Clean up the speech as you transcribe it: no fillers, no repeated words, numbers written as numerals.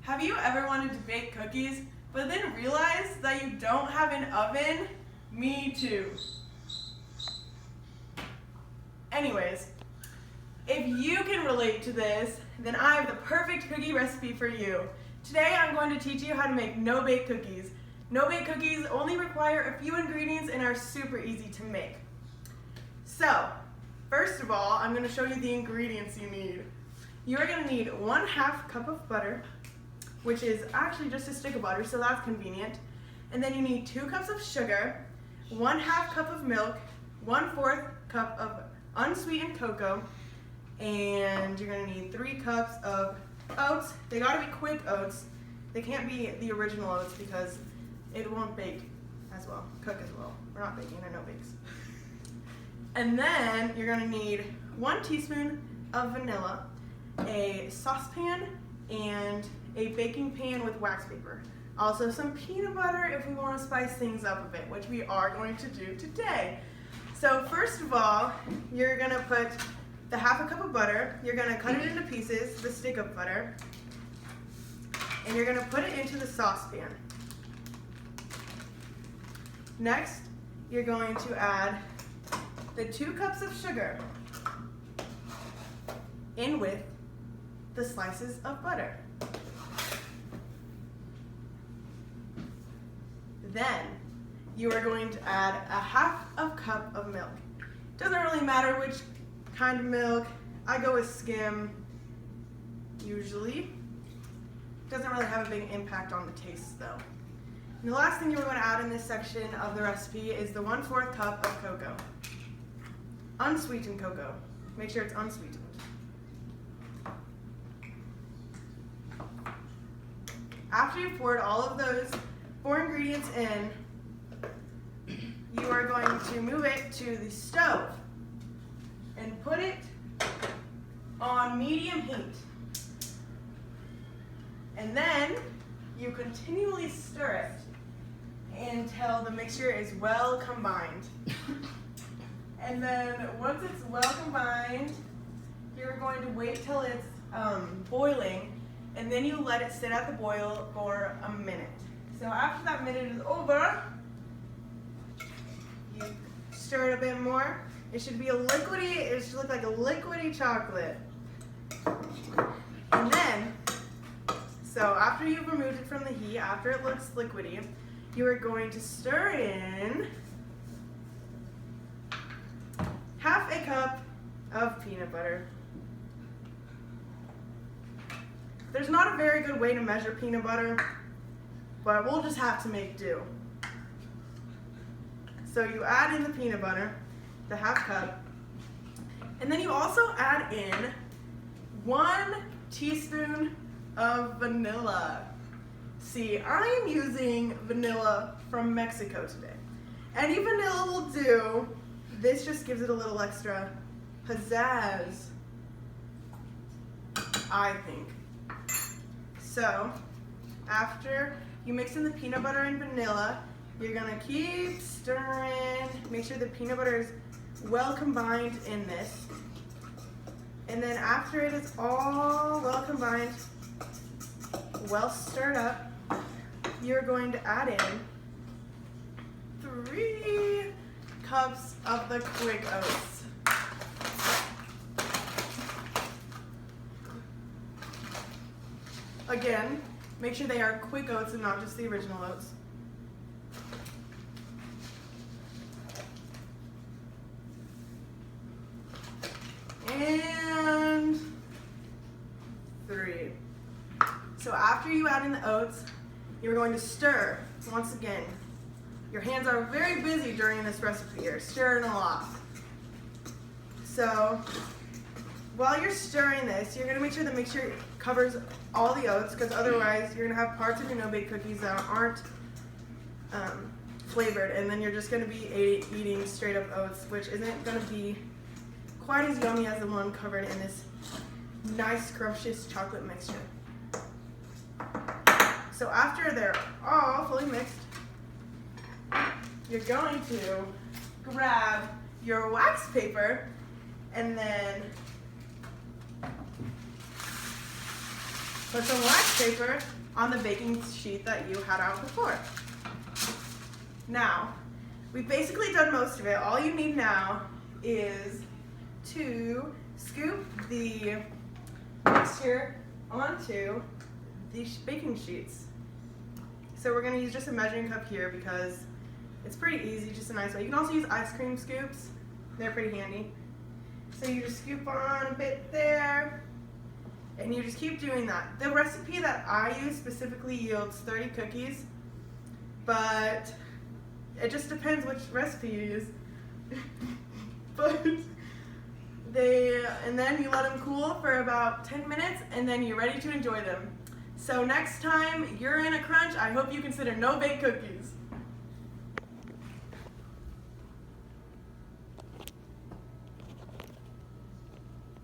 Have you ever wanted to bake cookies, but then realized that you don't have an oven? Me too. Anyways, if you can relate to this, then I have the perfect cookie recipe for you. Today I'm going to teach you how to make no-bake cookies. No-bake cookies only require a few ingredients and are super easy to make. So, first of all, I'm going to show you the ingredients you need. You are going to need 1/2 cup of butter, which is actually just a stick of butter, so that's convenient. And then you need 2 cups of sugar, 1/2 cup of milk, 1/4 cup of unsweetened cocoa, and you're going to need 3 cups of oats. They got to be quick oats. They can't be the original oats because it won't bake as well, cook as well. We're not baking, they're no bakes. And then you're going to need 1 teaspoon of vanilla, a saucepan, and a baking pan with wax paper. Also some peanut butter if we want to spice things up a bit, which we are going to do today. So first of all, you're going to put the 1/2 cup of butter, you're going to cut it into pieces, the stick of butter, and you're going to put it into the saucepan. Next, you're going to add the 2 cups of sugar in with the slices of butter. Then you are going to add 1/2 cup of milk. Doesn't really matter which kind of milk. I go with skim usually. Doesn't really have a big impact on the taste though. And the last thing you're going to add in this section of the recipe is the 1/4 cup of cocoa. Unsweetened cocoa. Make sure it's unsweetened. After you've poured all of those 4 ingredients in, you are going to move it to the stove and put it on medium heat. And then you continually stir it until the mixture is well combined. And then once it's well combined, you're going to wait till it's boiling, and then you let it sit at the boil for a minute. So after that minute is over, you stir it a bit more. It should be it should look like a liquidy chocolate. And then, so after you've removed it from the heat, after it looks liquidy, you are going to stir in 1/2 cup of peanut butter. There's not a very good way to measure peanut butter, but we'll just have to make do. So you add in the peanut butter, the 1/2 cup, and then you also add in 1 teaspoon of vanilla. See, I am using vanilla from Mexico today. Any vanilla will do. This just gives it a little extra pizzazz, I think. So, after you mix in the peanut butter and vanilla, you're gonna keep stirring. Make sure the peanut butter is well combined in this. And then after it is all well combined, well stirred up, you're going to add in 3 cups of the quick oats. Again, make sure they are quick oats and not just the original oats. And 3. So after you add in the oats, you're going to stir once again. Your hands are very busy during this recipe. You're stirring a lot. So while you're stirring this, you're going to make sure the mixture covers all the oats, because otherwise you're going to have parts of your no-bake cookies that aren't flavored, and then you're just going to be eating straight up oats, which isn't going to be quite as yummy as the one covered in this nice scrumptious chocolate mixture. So after they're all fully mixed, you're going to grab your wax paper and then put some wax paper on the baking sheet that you had out before. Now, we've basically done most of it. All you need now is to scoop the mixture onto these baking sheets. So we're going to use just a measuring cup here because it's pretty easy, just a nice way. You can also use ice cream scoops. They're pretty handy. So you just scoop on a bit there, and you just keep doing that. The recipe that I use specifically yields 30 cookies, but it just depends which recipe you use. And then you let them cool for about 10 minutes, and then you're ready to enjoy them. So next time you're in a crunch, I hope you consider no-bake cookies.